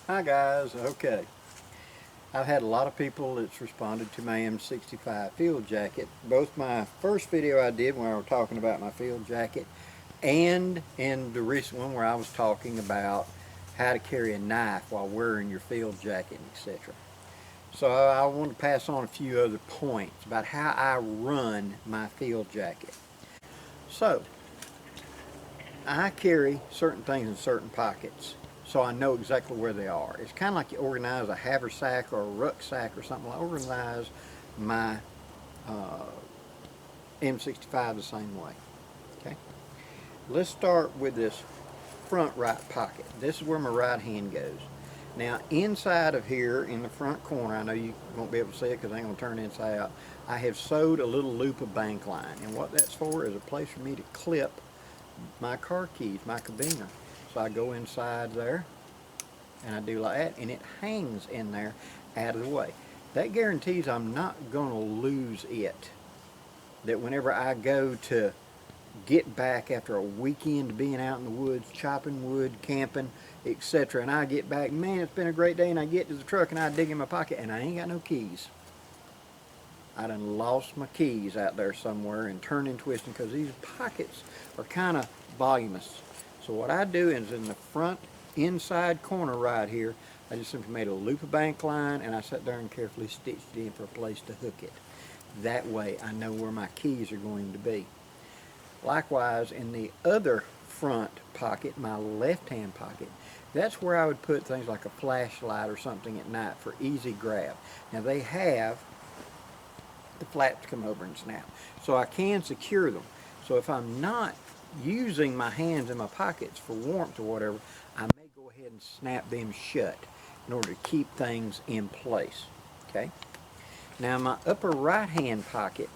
Hi guys, okay. I've had a lot of people that's responded to my M65 field jacket. Both my first video I did when I was talking about my field jacket and in the recent one where I was talking about how to carry a knife while wearing your field jacket, etc. So I want to pass on a few other points about how I run my field jacket. So I carry certain things in certain pockets, so I know exactly where they are. It's kind of like you organize a haversack or a rucksack or something. I organize my uh, M65 the same way. Okay, let's start with this front right pocket. This is where my right hand goes. Now inside of here in the front corner, I know you won't be able to see it because I ain't going to turn it inside out, I have sewed a little loop of bank line, and what that's for is a place for me to clip my car keys, my cabiner. So I go inside there and I do like that, and it hangs in there out of the way. That guarantees I'm not going to lose it. That whenever I go to get back after a weekend of being out in the woods, chopping wood, camping, etc., and I get back, man, it's been a great day, and I get to the truck and I dig in my pocket and I ain't got no keys. I done lost my keys out there somewhere and turning and twisting because these pockets are kind of voluminous. So what I do is in the front inside corner right here, I just simply made a loop of bank line and I sat there and carefully stitched it in for a place to hook it. That way I know where my keys are going to be. Likewise, in the other front pocket, my left hand pocket, that's where I would put things like a flashlight or something at night for easy grab. Now they have the flaps come over and snap, so I can secure them. So if I'm not using my hands in my pockets for warmth or whatever, I may go ahead and snap them shut in order to keep things in place. Okay. Now my upper right hand pocket,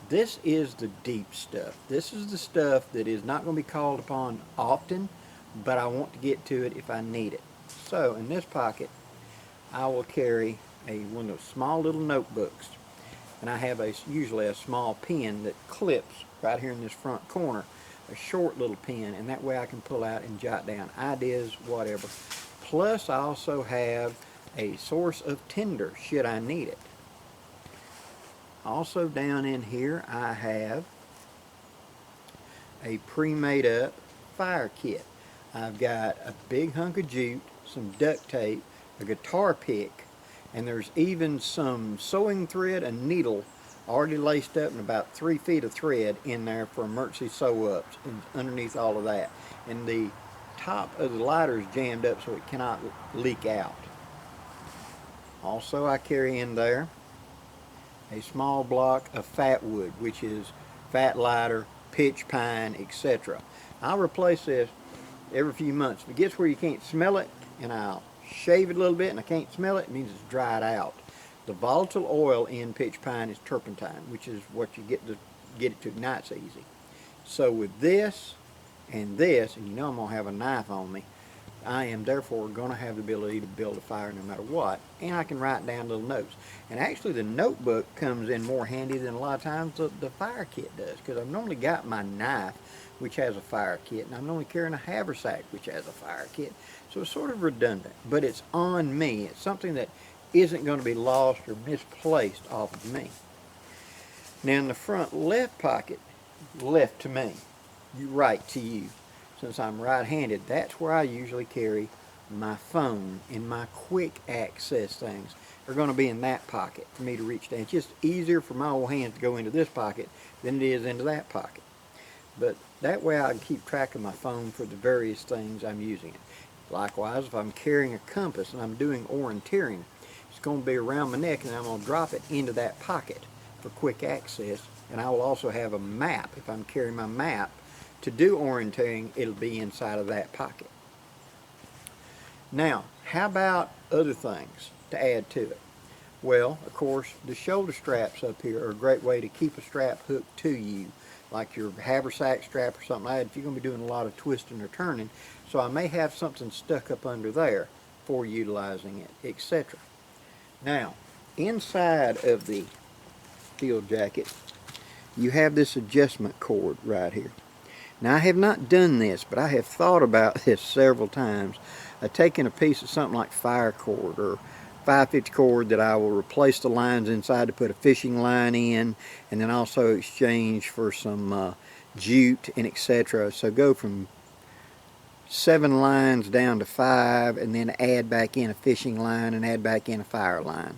this is the deep stuff. This is the stuff that is not going to be called upon often, but I want to get to it if I need it. So in this pocket, I will carry one of those small little notebooks, and I have usually a small pen that clips right here in this front corner, a short little pen, and that way I can pull out and jot down ideas, whatever. Plus I also have a source of tinder should I need it. Also down in here I have a pre-made up fire kit. I've got a big hunk of jute, some duct tape, a guitar pick, and there's even some sewing thread and needle already laced up and about 3 feet of thread in there for emergency sew-ups and underneath all of that. And the top of the lighter is jammed up so it cannot leak out. Also I carry in there a small block of fat wood, which is fat lighter, pitch pine, etc. I'll replace this every few months. If it gets where you can't smell it, and I'll shave it a little bit and I can't smell it, it means it's dried out. The volatile oil in pitch pine is turpentine, which is what you get it to ignite so easy. So with this, and you know I'm going to have a knife on me, I am therefore going to have the ability to build a fire no matter what, and I can write down little notes. And actually the notebook comes in more handy than a lot of times the fire kit does, because I've normally got my knife, which has a fire kit, and I'm normally carrying a haversack, which has a fire kit. So it's sort of redundant, but it's on me. It's something that isn't going to be lost or misplaced off of me. Now in the front left pocket, left to me, right to you, since I'm right-handed, that's where I usually carry my phone and my quick access things. They're going to be in that pocket for me to reach down. It's just easier for my old hands to go into this pocket than it is into that pocket. But that way I can keep track of my phone for the various things I'm using it. Likewise, if I'm carrying a compass and I'm doing orienteering, it's going to be around my neck and I'm going to drop it into that pocket for quick access. And I will also have a map. If I'm carrying my map to do orienteering, it'll be inside of that pocket. Now, how about other things to add to it? Well, of course, the shoulder straps up here are a great way to keep a strap hooked to you, like your haversack strap or something like that, if you're going to be doing a lot of twisting or turning. So I may have something stuck up under there for utilizing it, etc. Now, inside of the field jacket, you have this adjustment cord right here. Now I have not done this, but I have thought about this several times taking a piece of something like fire cord or 550 cord that I will replace the lines inside to put a fishing line in, and then also exchange for some jute and etc. So go from 7 lines down to 5, and then add back in a fishing line and add back in a fire line,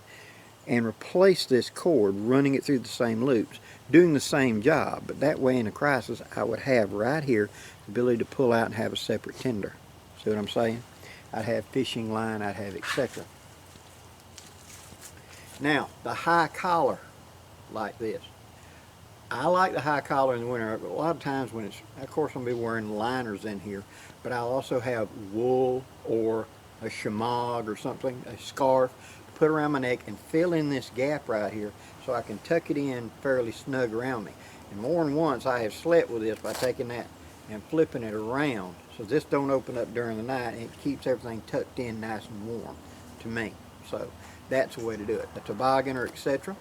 and replace this cord, running it through the same loops, doing the same job. But that way in a crisis I would have right here the ability to pull out and have a separate tender. See what I'm saying? I'd have fishing line, I'd have etc. Now, the high collar like this. I like the high collar in the winter. A lot of times when it's, of course I'm going to be wearing liners in here, but I'll also have wool or a shemagh or something, a scarf, to put around my neck and fill in this gap right here so I can tuck it in fairly snug around me. And more than once I have slept with this by taking that and flipping it around so this don't open up during the night, and it keeps everything tucked in nice and warm to me. So that's the way to do it. A toboggan or etc.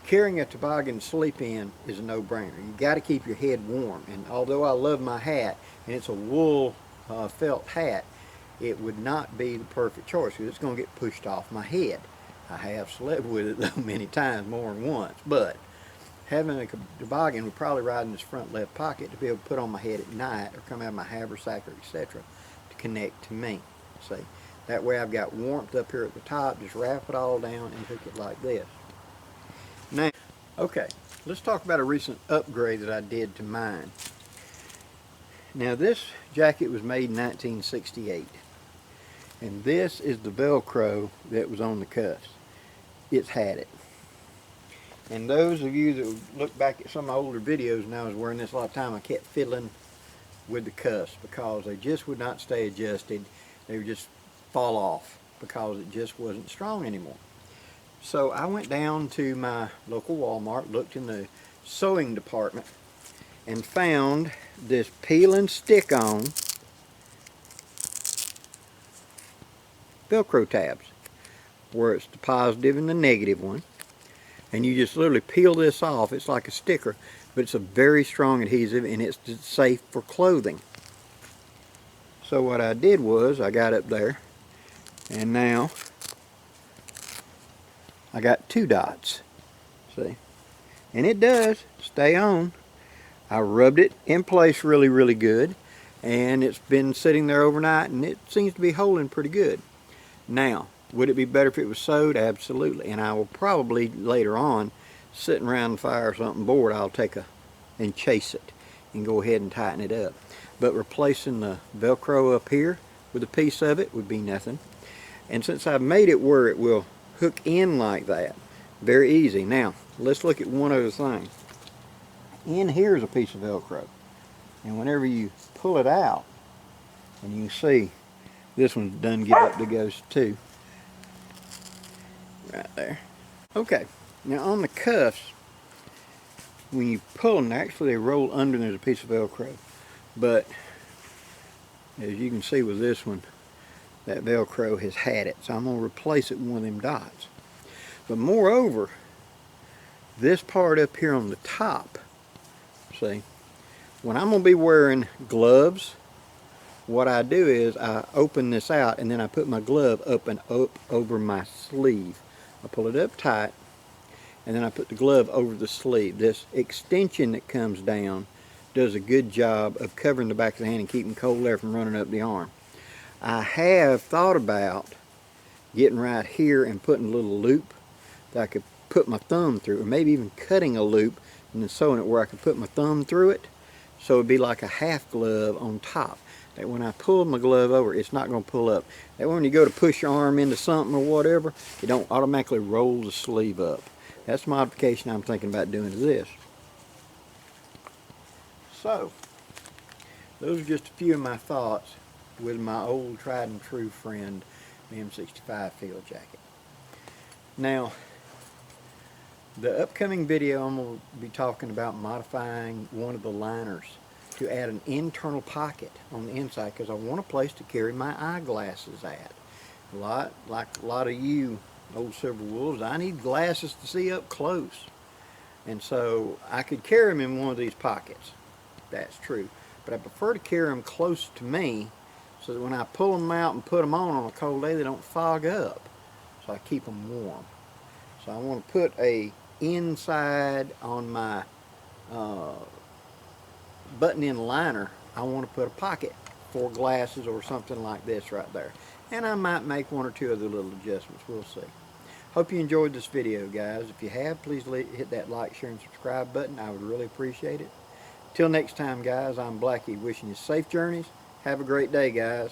Carrying a toboggan to sleep in is a no-brainer. You got to keep your head warm. And although I love my hat, and it's a wool felt hat, it would not be the perfect choice because it's going to get pushed off my head. I have slept with it though many times, more than once. But having a toboggan would probably ride in this front left pocket to be able to put on my head at night or come out of my haversack or etc. to connect to me. See, that way I've got warmth up here at the top. Just wrap it all down and hook it like this. Now, okay, let's talk about a recent upgrade that I did to mine. Now, this jacket was made in 1968, and this is the Velcro that was on the cuffs. It's had it. And those of you that look back at some of my older videos, and I was wearing this a lot of time, I kept fiddling with the cuffs because they just would not stay adjusted. They would just fall off because it just wasn't strong anymore. So I went down to my local Walmart, looked in the sewing department, and found this peel and stick on Velcro tabs, where it's the positive and the negative one. And you just literally peel this off. It's like a sticker, but it's a very strong adhesive, and it's safe for clothing. So what I did was I got up there, and now I got 2 dots, see, and it does stay on. I rubbed it in place really good, and it's been sitting there overnight, and it seems to be holding pretty good. Now, would it be better if it was sewed? Absolutely. And I will probably later on, sitting around the fire or something bored, I'll take and chase it and go ahead and tighten it up. But replacing the Velcro up here with a piece of it would be nothing. And since I've made it where it will hook in like that, very easy. Now, let's look at one other thing. In here is a piece of Velcro, and whenever you pull it out, and you can see this one's done get up to goes too, right there. Okay, now on the cuffs, when you pull them, actually they roll under and there's a piece of Velcro, but as you can see with this one, that Velcro has had it, so I'm going to replace it with one of them dots. But moreover, this part up here on the top, see, when I'm going to be wearing gloves, what I do is I open this out and then I put my glove up and up over my sleeve. I pull it up tight and then I put the glove over the sleeve. This extension that comes down does a good job of covering the back of the hand and keeping cold air from running up the arm. I have thought about getting right here and putting a little loop that I could put my thumb through, or maybe even cutting a loop and then sewing it where I could put my thumb through it, so it'd be like a half glove on top. That when I pull my glove over, it's not going to pull up. That when you go to push your arm into something or whatever, it don't automatically roll the sleeve up. That's the modification I'm thinking about doing to this. So, those are just a few of my thoughts with my old tried and true friend, the M65 field jacket. Now, the upcoming video I'm going to be talking about modifying one of the liners to add an internal pocket on the inside, because I want a place to carry my eyeglasses at. Like a lot of you old silver wolves, I need glasses to see up close. And so I could carry them in one of these pockets. That's true. But I prefer to carry them close to me so that when I pull them out and put them on a cold day, they don't fog up. So I keep them warm. So I want to put a inside on my button-in liner. I want to put a pocket for glasses or something like this right there. And I might make one or two other little adjustments. We'll see. Hope you enjoyed this video, guys. If you have, please hit that like, share, and subscribe button. I would really appreciate it. Till next time, guys, I'm Blackie, wishing you safe journeys. Have a great day, guys.